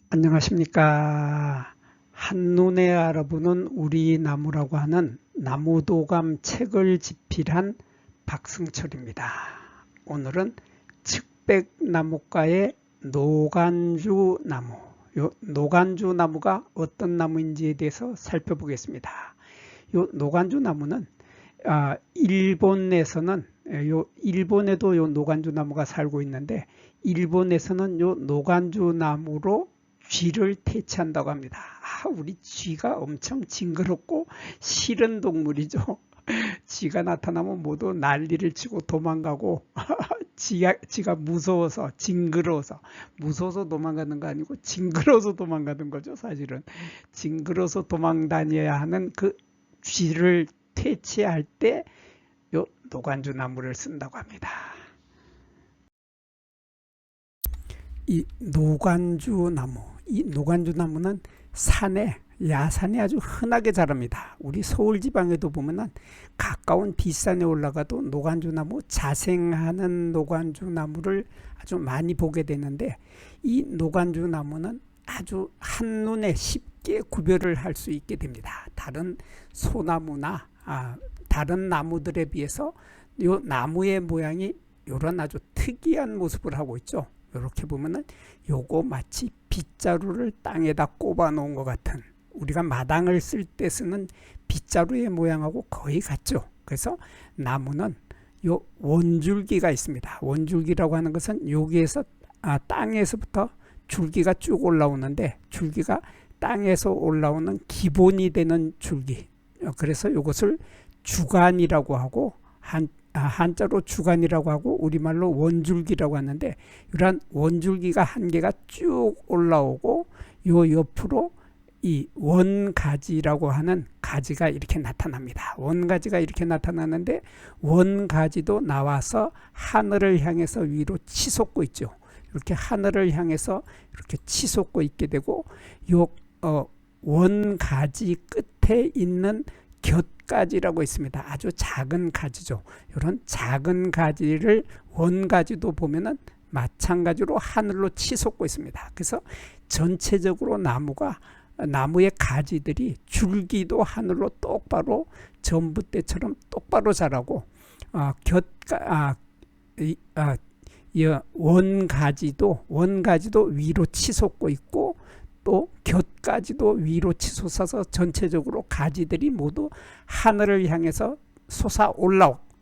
안녕하십니까. 한눈에 알아보는 우리 나무라고 하는 나무도감 책을 집필한 박승철입니다. 오늘은 측백나무과의 노간주 나무, 요 노간주 나무가 어떤 나무인지에 대해서 살펴보겠습니다. 요 노간주 나무는 일본에서는 일본에도 요 노간주 나무가 살고 있는데, 일본에서는 요 노간주 나무로 쥐를 퇴치한다고 합니다. 우리 쥐가 엄청 징그럽고 싫은 동물이죠. 쥐가 나타나면 모두 난리를 치고 도망가고 쥐가 무서워서, 징그러워서, 무서워서 도망가는 거 아니고 징그러워서 도망가는 거죠. 사실은 징그러워서 도망 다녀야 하는 그 쥐를 퇴치할 때 요 노간주 나무를 쓴다고 합니다. 이 노간주 나무는 야산에 아주 흔하게 자랍니다. 우리 서울 지방에도 보면은 가까운 뒷산에 올라가도 노간주 나무, 자생하는 노간주 나무를 아주 많이 보게 되는데, 이 노간주 나무는 아주 한눈에 쉽게 구별을 할 수 있게 됩니다. 다른 소나무나 다른 나무들에 비해서 이 나무의 모양이 이런 아주 특이한 모습을 하고 있죠. 이렇게 보면은 요거 마치 빗자루를 땅에다 꼽아 놓은 것 같은, 우리가 마당을 쓸 때 쓰는 빗자루의 모양하고 거의 같죠. 그래서 나무는 요 원줄기가 있습니다. 원줄기라고 하는 것은 여기에서 땅에서부터 줄기가 쭉 올라오는데, 줄기가 땅에서 올라오는 기본이 되는 줄기, 그래서 이것을 주간이라고 하고, 한자로 주간이라고 하고 우리말로 원줄기라고 하는데, 이러한 원줄기가 한 개가 쭉 올라오고 요 옆으로 이 원가지라고 하는 가지가 이렇게 나타납니다. 원가지가 이렇게 나타나는데, 원가지도 나와서 하늘을 향해서 위로 치솟고 있죠. 이렇게 하늘을 향해서 이렇게 치솟고 있게 되고, 요 원가지 끝에 있는 곁가지라고 있습니다. 아주 작은 가지죠. 이런 작은 가지를 원가지도 보면은 마찬가지로 하늘로 치솟고 있습니다. 그래서 전체적으로 나무의 가지들이, 줄기도 하늘로 똑바로 전봇대처럼 똑바로 자라고, 원가지도 위로 치솟고 있고, 또 곁가지도 위로 치솟아서 전체적으로 가지들이 모두 하늘을 향해서 솟아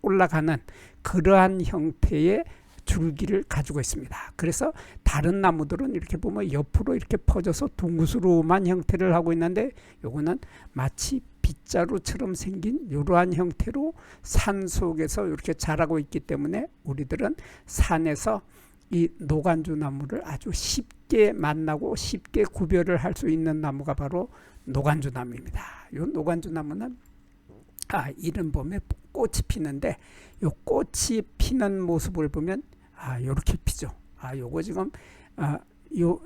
올라가는 그러한 형태의 줄기를 가지고 있습니다. 그래서 다른 나무들은 이렇게 보면 옆으로 이렇게 퍼져서 둥그스름한 형태를 하고 있는데, 요거는 마치 빗자루처럼 생긴 이러한 형태로 산 속에서 이렇게 자라고 있기 때문에, 우리들은 산에서 이 노간주 나무를 아주 쉽게 만나고 쉽게 구별을 할 수 있는 나무가 바로 노간주 나무입니다. 이 노간주 나무는 이른 봄에 꽃이 피는데, 이 꽃이 피는 모습을 보면 이렇게 피죠. 요거 지금 요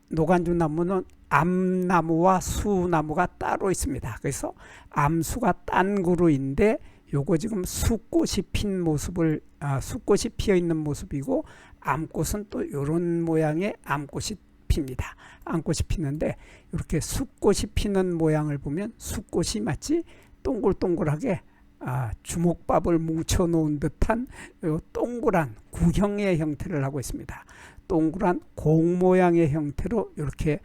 노간주 나무는 암나무와 수나무가 따로 있습니다. 그래서 암수가 딴 그루인데, 요거 지금 수꽃이 핀 모습을, 수꽃이 피어 있는 모습이고, 암꽃은 또 이런 모양의 암꽃이 핍니다. 암꽃이 피는데, 이렇게 수꽃이 피는 모양을 보면 수꽃이 마치 동글동글하게 주먹밥을 뭉쳐 놓은 듯한 동그란 구형의 형태를 하고 있습니다. 동그란 공 모양의 형태로 이렇게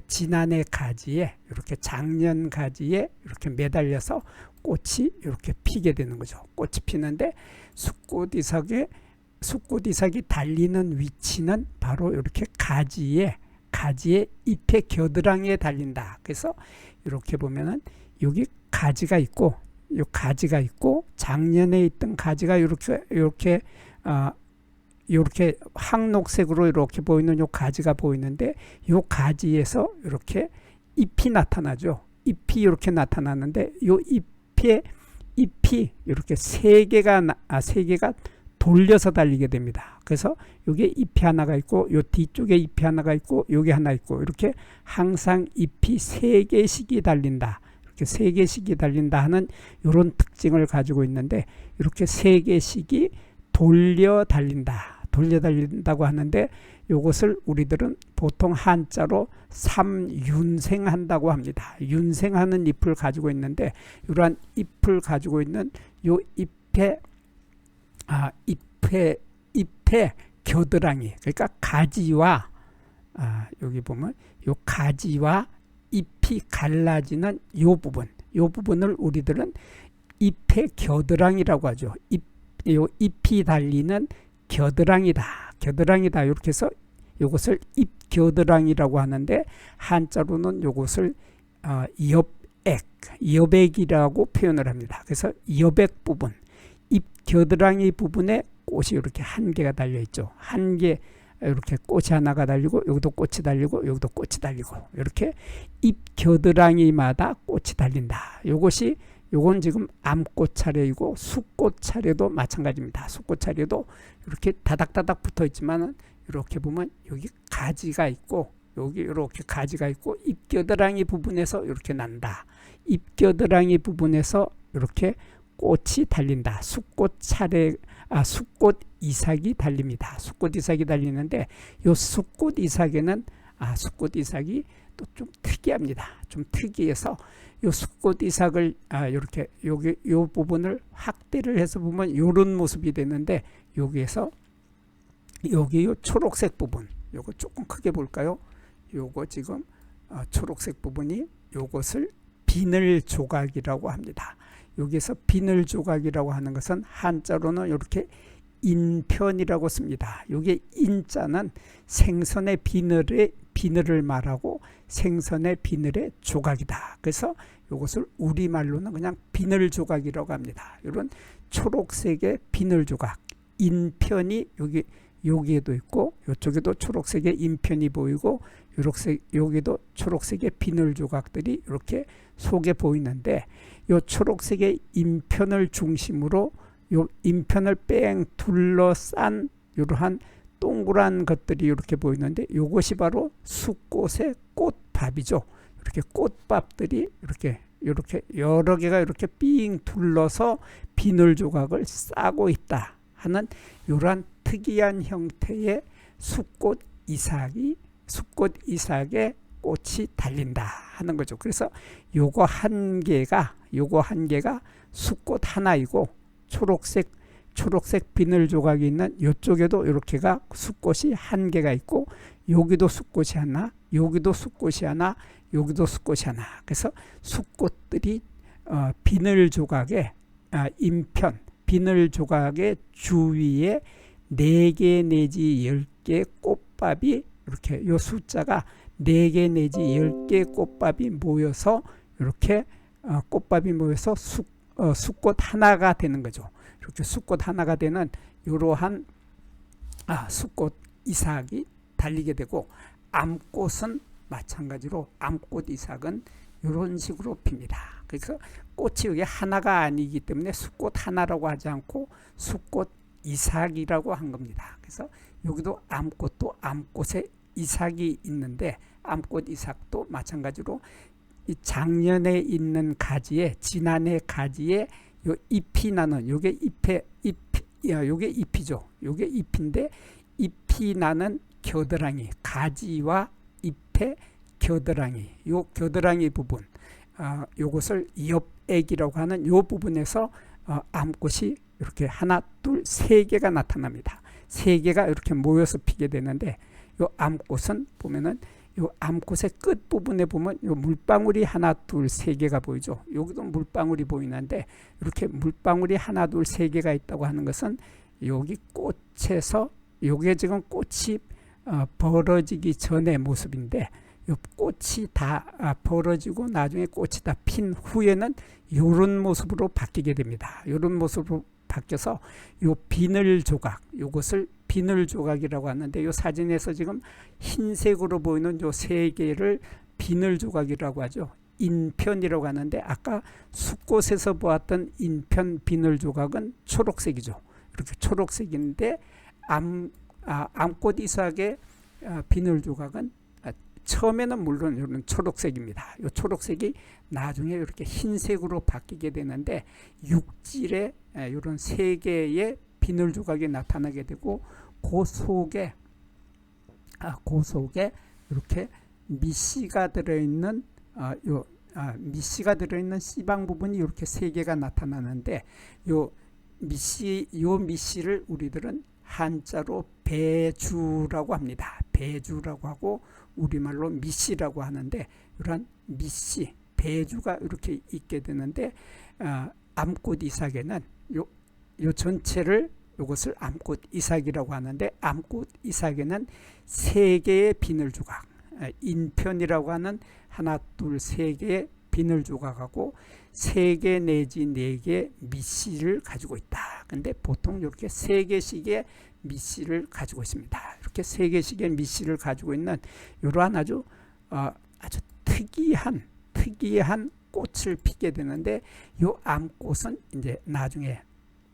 지난해 가지에, 이렇게 작년 가지에 이렇게 매달려서 꽃이 이렇게 피게 되는 거죠. 꽃이 피는데, 숫꽃 이삭이 달리는 위치는 바로 이렇게 가지의 잎의 겨드랑이에 달린다. 그래서 이렇게 보면은 여기 가지가 있고, 요 가지가 있고, 작년에 있던 가지가 이렇게 황록색으로 이렇게 보이는 요 가지가 보이는데, 요 가지에서 이렇게 잎이 나타나죠. 잎이 이렇게 나타나는데, 요 잎이 이렇게 세 개가 돌려서 달리게 됩니다. 그래서 여기에 잎이 하나가 있고, 요 뒤쪽에 잎이 하나가 있고, 여기 하나 있고, 이렇게 항상 잎이 세 개씩이 달린다. 이렇게 세 개씩이 달린다 하는 이런 특징을 가지고 있는데, 이렇게 세 개씩이 돌려 달린다고 하는데, 요것을 우리들은 보통 한자로 삼윤생한다고 합니다. 윤생하는 잎을 가지고 있는데 이러한 잎을 가지고 있는 요 잎의 겨드랑이, 그러니까 가지와 여기 보면 요 가지와 잎이 갈라지는 요 부분을 우리들은 잎의 겨드랑이라고 하죠. 요 잎이 달리는 겨드랑이다. 이렇게 해서 요것을 잎겨드랑이라고 하는데 한자로는 요것을 여백이라고 표현을 합니다. 그래서 여백 부분, 잎겨드랑이 부분에 꽃이 이렇게 한 개가 달려 있죠. 한 개 이렇게 꽃이 하나가 달리고 여기도 꽃이 달리고 여기도 꽃이 달리고 이렇게 잎겨드랑이마다 꽃이 달린다. 요건 지금 암꽃 차례이고 숫꽃 차례도 마찬가지입니다. 숫꽃 차례도 이렇게 다닥다닥 붙어 있지만은 이렇게 보면 여기 가지가 있고 여기 이렇게 가지가 있고 잎겨드랑이 부분에서 이렇게 난다. 잎겨드랑이 부분에서 이렇게 꽃이 달린다. 숫꽃 이삭이 달립니다. 숫꽃 이삭이 달리는데 요 숫꽃 이삭에는 숫꽃 이삭이 또 좀 특이합니다. 좀 특이해서 요 숫꽃 이삭을 이렇게 요 부분을 확대를 해서 보면 요런 모습이 되는데 여기에서 여기 요 초록색 부분, 요거 조금 크게 볼까요? 요거 지금 초록색 부분이 요것을 비늘 조각이라고 합니다. 여기서 비늘 조각이라고 하는 것은 한자로는 이렇게 인편이라고 씁니다. 요게 인자는 생선의 비늘을 말하고 생선의 비늘의 조각이다. 그래서 이것을 우리말로는 그냥 비늘 조각이라고 합니다. 이런 초록색의 비늘 조각, 인편이 여기에도 있고 이쪽에도 초록색의 인편이 보이고 여기도 초록색의 비늘 조각들이 이렇게 속에 보이는데 이 초록색의 인편을 중심으로 요 인편을 뺑 둘러싼 이러한 동그란 것들이 이렇게 보이는데 이것이 바로 숫꽃의 꽃밥이죠. 이렇게 꽃밥들이 이렇게 여러 개가 이렇게 삥 둘러서 비늘 조각을 싸고 있다 하는 이러한 특이한 형태의 숫꽃 이삭에 꽃이 달린다 하는 거죠. 그래서 요거 한 개가 숫꽃 하나이고 초록색 비늘 조각이 있는 이쪽에도 이렇게가 숫꽃이 한 개가 있고 여기도 숫꽃이 하나, 여기도 숫꽃이 하나, 여기도 숫꽃이 하나. 그래서 숫꽃들이 비늘 조각의 인편, 비늘 조각의 주위에 4개 내지 10개 꽃밥이 이렇게 요 숫자가 4개 내지 10개 꽃밥이 모여서 이렇게 꽃밥이 모여서 숫꽃 하나가 되는 거죠. 이렇게 숫꽃 하나가 되는 이러한 숫꽃 이삭이 달리게 되고 암꽃은 마찬가지로 암꽃 이삭은 이런 식으로 핍니다. 그래서 꽃이 여기 하나가 아니기 때문에 숫꽃 하나라고 하지 않고 숫꽃 이삭이라고 한 겁니다. 그래서 여기도 암꽃도 암꽃에 이삭이 있는데 암꽃 이삭도 마찬가지로 이 작년에 있는 가지에 지난해 가지에 요 잎이 나는 요게 잎이죠. 요게 잎인데 잎이 나는 겨드랑이, 가지와 잎의 겨드랑이, 요 겨드랑이 부분, 요것을 엽액이라고 하는 요 부분에서 암꽃이 이렇게 하나, 둘, 세 개가 나타납니다. 세 개가 이렇게 모여서 피게 되는데 요 암꽃은 보면은 요 암꽃의 끝 부분에 보면 요 물방울이 하나, 둘, 세 개가 보이죠. 여기도 물방울이 보이는데 이렇게 물방울이 하나, 둘, 세 개가 있다고 하는 것은 여기 꽃에서 요게 지금 꽃이 벌어지기 전의 모습인데 요 꽃이 다 벌어지고 나중에 꽃이 다 핀 후에는 이런 모습으로 바뀌게 됩니다. 이런 모습으로 바뀌어서 요 비늘 조각, 요것을 비늘 조각이라고 하는데 요 사진에서 지금 흰색으로 보이는 요 세 개를 비늘 조각이라고 하죠. 인편이라고 하는데 아까 숫꽃에서 보았던 인편 비늘 조각은 초록색이죠. 이렇게 초록색인데 암꽃 이삭의 비늘 조각은 처음에는 물론 이런 초록색입니다. 이 초록색이 나중에 이렇게 흰색으로 바뀌게 되는데 육질에 이런 세 개의 비늘 조각이 나타나게 되고 그 속에 그 속에 이렇게 밑씨가 들어있는 밑씨가 들어있는 씨방 부분이 이렇게 세 개가 나타나는데 요 밑씨를 우리들은 한자로 배주라고 합니다. 배주라고 하고 우리말로 밑씨라고 하는데 이런 밑씨, 배주가 이렇게 있게 되는데 암꽃 이삭에는 요 전체를 이것을 암꽃 이삭이라고 하는데 암꽃 이삭에는 세 개의 비늘 조각, 인편이라고 하는 하나, 둘, 세 개의 비늘 조각하고 세 개 내지 네 개의 밑씨를 가지고 있다. 근데 보통 이렇게 세 개씩의 밑씨를 가지고 있습니다. 이렇게 세 개씩의 밑씨를 가지고 있는 이러한 아주 특이한 꽃을 피게 되는데 이 암꽃은 이제 나중에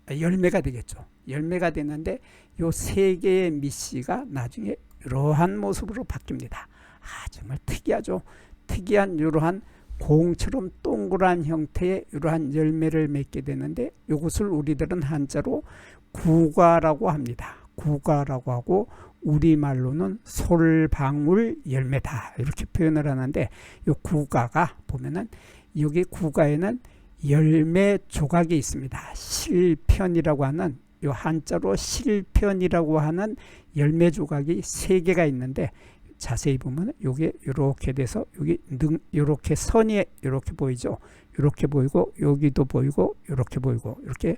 열매가 되겠죠. 열매가 되는데 이 세 개의 밑씨가 나중에 이러한 모습으로 바뀝니다. 정말 특이하죠. 특이한 이러한 공처럼 동그란 형태의 이러한 열매를 맺게 되는데 이것을 우리들은 한자로 구과라고 합니다. 구과라고 하고 우리말로는 솔방울 열매다 이렇게 표현을 하는데 이 구과가 보면은 여기 구과에는 열매 조각이 있습니다. 실편이라고 하는 이 한자로 실편이라고 하는 열매 조각이 세 개가 있는데 자세히 보면 이게 이렇게 돼서 여기 이렇게 선이 이렇게 보이죠. 이렇게 보이고 여기도 보이고 이렇게 보이고 이렇게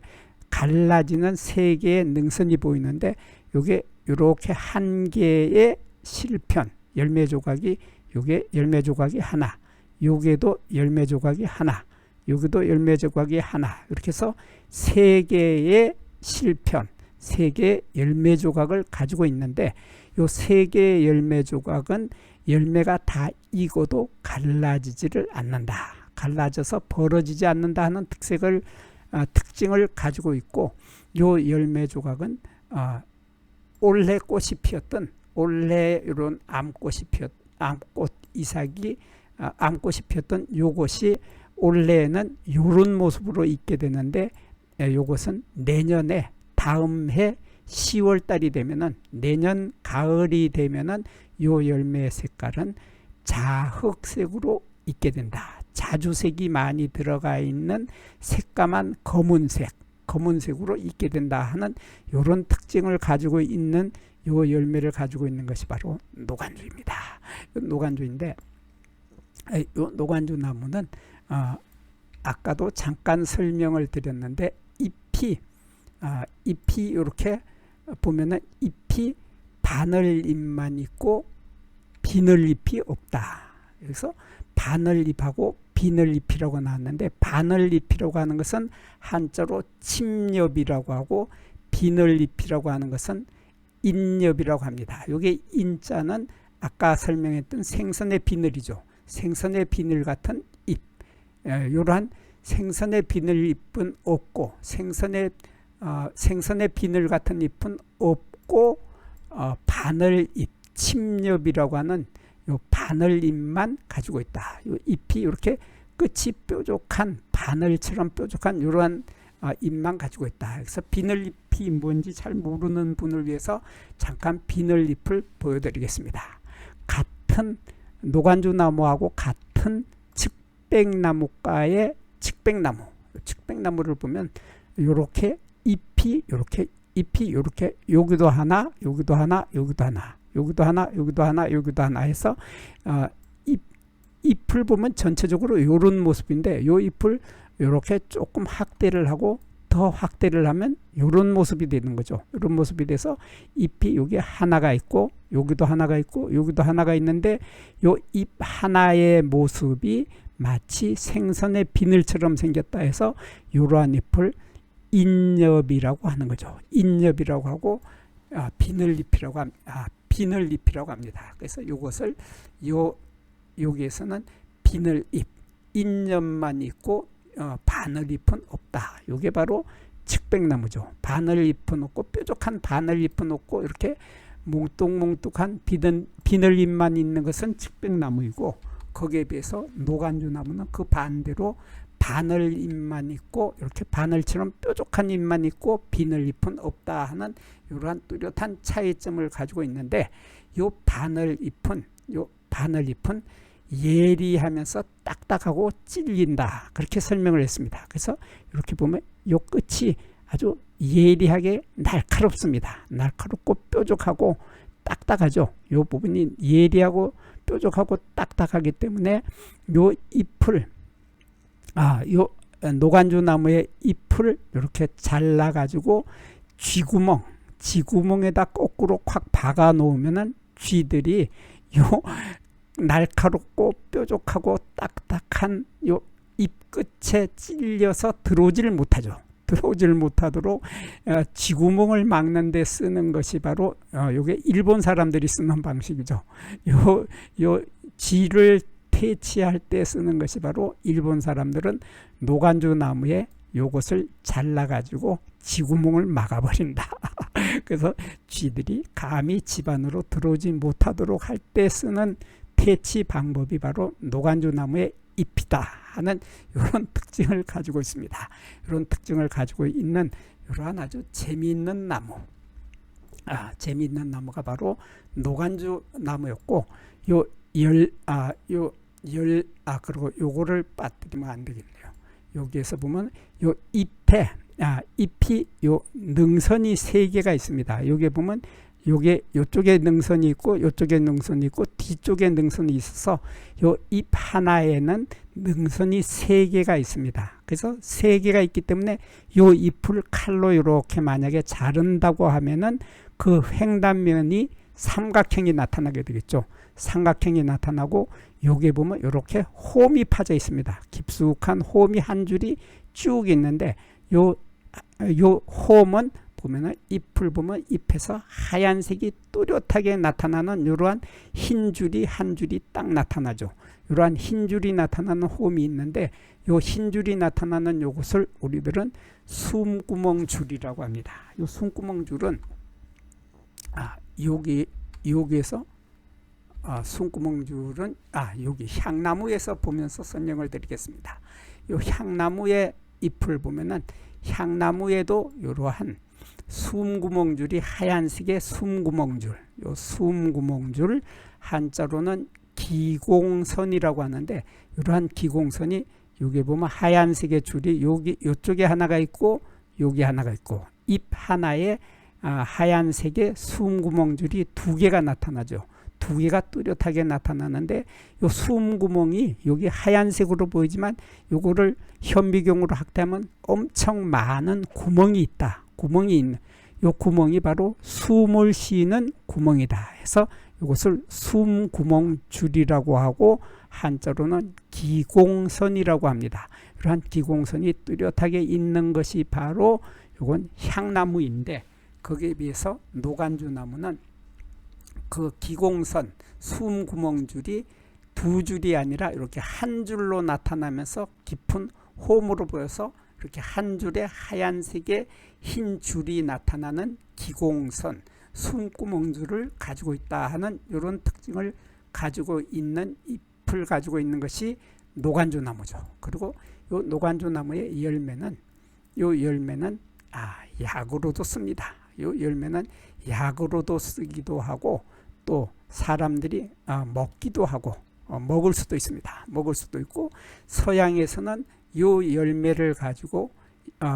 갈라지는 세 개의 능선이 보이는데 이게 이렇게 한 개의 실편 열매 조각이 요게 열매 조각이 하나, 요게도 열매 조각이 하나, 여기도 열매 조각이 하나 이렇게 해서 세 개의 실편, 세 개의 열매 조각을 가지고 있는데 요 세 개의 열매 조각은 열매가 다 익어도 갈라지지를 않는다. 갈라져서 벌어지지 않는다 하는 특징을 가지고 있고 요 열매 조각은 올해 꽃이 피었던 올해 이런 암꽃이 피었던 요것이 올해는 이런 모습으로 있게 되는데 요것은 내년에 다음 해 10월 달이 되면은 내년 가을이 되면은 요 열매의 색깔은 자흑색으로 있게 된다. 자주색이 많이 들어가 있는 새까만 검은색으로 있게 된다 하는 이런 특징을 가지고 있는 요 열매를 가지고 있는 것이 바로 노간주입니다. 노간주인데 요 노간주 나무는 아까도 잠깐 설명을 드렸는데 잎이 이렇게 보면은 잎이 바늘잎만 있고 비늘잎이 없다. 그래서 바늘잎하고 비늘잎이라고 나왔는데 바늘잎이라고 하는 것은 한자로 침엽이라고 하고 비늘잎이라고 하는 것은 인엽이라고 합니다. 이게 인자는 아까 설명했던 생선의 비늘이죠. 생선의 비늘 같은 잎. 이러한 생선의 비늘잎은 없고 생선의 비늘 같은 잎은 없고 바늘잎, 침엽이라고 하는 요 바늘잎만 가지고 있다. 요 잎이 이렇게 끝이 뾰족한 바늘처럼 뾰족한 이러한 잎만 가지고 있다. 그래서 비늘잎이 뭔지 잘 모르는 분을 위해서 잠깐 비늘잎을 보여드리겠습니다. 같은 노간주 나무하고 같은 측백나무과의 측백나무를 보면 이렇게 잎이 이렇게 여기도 하나 해서 잎을 보면 전체적으로 이런 모습인데 이 잎을 이렇게 조금 확대를 하고 더 확대를 하면 이런 모습이 되는 거죠. 이런 모습이 돼서 잎이 여기 하나가 있고 여기도 하나가 있고 여기도 하나가 있는데 이 잎 하나의 모습이 마치 생선의 비늘처럼 생겼다 해서 이러한 잎을 인엽이라고 하는 거죠. 인엽이라고 하고 비늘잎이라고 합니다. 그래서 이것을 여기에서는 비늘잎, 인엽만 있고 바늘잎은 없다. 이게 바로 측백나무죠. 바늘잎은 없고 뾰족한 바늘잎은 없고 이렇게 몽뚱몽뚱한 비늘잎만 있는 것은 측백나무이고 거기에 비해서 노간주 나무는 그 반대로 바늘 잎만 있고 이렇게 바늘처럼 뾰족한 잎만 있고 비늘 잎은 없다 하는 이러한 뚜렷한 차이점을 가지고 있는데 요 바늘 잎은 예리하면서 딱딱하고 찔린다 그렇게 설명을 했습니다. 그래서 이렇게 보면 요 끝이 아주 예리하게 날카롭습니다. 날카롭고 뾰족하고 딱딱하죠. 요 부분이 예리하고 뾰족하고 딱딱하기 때문에 요 잎을 요 노간주 나무의 잎을 이렇게 잘라 가지고 쥐구멍에다 거꾸로 콱 박아 놓으면은 쥐들이 요 날카롭고 뾰족하고 딱딱한 요 잎 끝에 찔려서 들어오지를 못하죠. 들어오질 못하도록 쥐구멍을 막는 데 쓰는 것이 바로 요게 일본 사람들이 쓰는 방식이죠. 요 쥐를 퇴치할 때 쓰는 것이 바로 일본 사람들은 노간주 나무에 요것을 잘라 가지고 쥐구멍을 막아버린다. 그래서 쥐들이 감히 집 안으로 들어오지 못하도록 할 때 쓰는 퇴치 방법이 바로 노간주 나무의 잎이다 하는 이런 특징을 가지고 있습니다. 이런 특징을 가지고 있는 이러한 아주 재미있는 나무, 재미있는 나무가 바로 노간주 나무였고 그리고 요거를 빠뜨리면 안 되겠네요. 여기에서 보면 요 잎이 요 능선이 3개가 있습니다. 여기 보면 요쪽에 능선이 있고 요쪽에 능선이 있고 뒤쪽에 능선이 있어서 요 잎 하나에는 능선이 3개가 있습니다. 그래서 3개가 있기 때문에 요 잎을 칼로 이렇게 만약에 자른다고 하면은 그 횡단면이 삼각형이 나타나게 되겠죠. 삼각형이 나타나고 여기에 보면 이렇게 홈이 파져 있습니다. 깊숙한 홈이 한 줄이 쭉 있는데 요 홈은 보면은 잎을 보면 잎에서 하얀색이 뚜렷하게 나타나는 이러한 흰 줄이 한 줄이 딱 나타나죠. 이러한 흰 줄이 나타나는 홈이 있는데 요 흰 줄이 나타나는 요것을 우리들은 숨구멍 줄이라고 합니다. 요 숨구멍 줄은 여기에서 숨구멍 줄은 여기 향나무에서 보면서 설명을 드리겠습니다. 요 향나무의 잎을 보면은 향나무에도 이러한 숨구멍줄이 하얀색의 숨구멍줄, 요 숨구멍줄 한자로는 기공선이라고 하는데 이러한 기공선이 여기 보면 하얀색의 줄이 요쪽에 하나가 있고 여기 하나가 있고 잎 하나에 하얀색의 숨구멍줄이 2개가 나타나죠. 2개가 뚜렷하게 나타나는데 요 숨구멍이 여기 하얀색으로 보이지만 요거를 현미경으로 확대하면 엄청 많은 구멍이 있다. 구멍이 있는 요 구멍이 바로 숨을 쉬는 구멍이다 해서 이것을 숨구멍줄이라고 하고 한자로는 기공선이라고 합니다. 이러한 기공선이 뚜렷하게 있는 것이 바로 이건 향나무인데 거기에 비해서 노간주 나무는 그 기공선 숨구멍줄이 2줄이 아니라 이렇게 한 줄로 나타나면서 깊은 홈으로 보여서 이렇게 한 줄에 하얀색의 흰 줄이 나타나는 기공선 숨구멍줄을 가지고 있다 하는 이런 특징을 가지고 있는 잎을 가지고 있는 것이 노간주 나무죠. 그리고 이 노간주 나무의 열매는 약으로도 씁니다. 이 열매는 약으로도 쓰기도 하고 또 사람들이 먹기도 하고 먹을 수도 있습니다. 먹을 수도 있고 서양에서는 이 열매를 가지고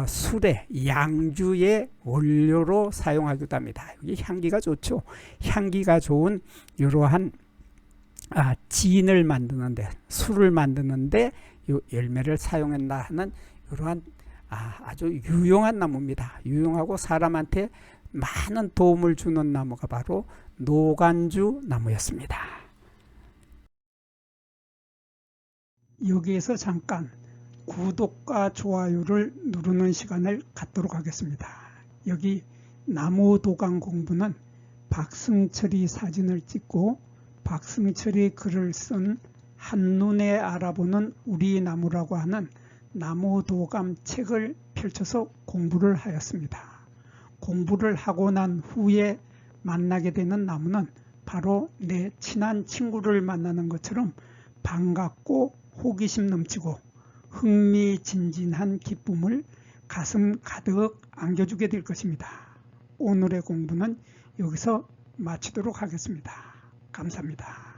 술에 양주의 원료로 사용하기도 합니다. 여기 향기가 좋죠. 향기가 좋은 이러한 진을 만드는데 술을 만드는데 이 열매를 사용한다 하는 이러한 아주 유용한 나무입니다. 유용하고 사람한테 많은 도움을 주는 나무가 바로 노간주 나무였습니다. 여기에서 잠깐 구독과 좋아요를 누르는 시간을 갖도록 하겠습니다. 여기 나무도감 공부는 박승철이 사진을 찍고 박승철이 글을 쓴 한눈에 알아보는 우리 나무라고 하는 나무도감 책을 펼쳐서 공부를 하였습니다. 공부를 하고 난 후에 만나게 되는 나무는 바로 내 친한 친구를 만나는 것처럼 반갑고 호기심 넘치고 흥미진진한 기쁨을 가슴 가득 안겨주게 될 것입니다. 오늘의 공부는 여기서 마치도록 하겠습니다. 감사합니다.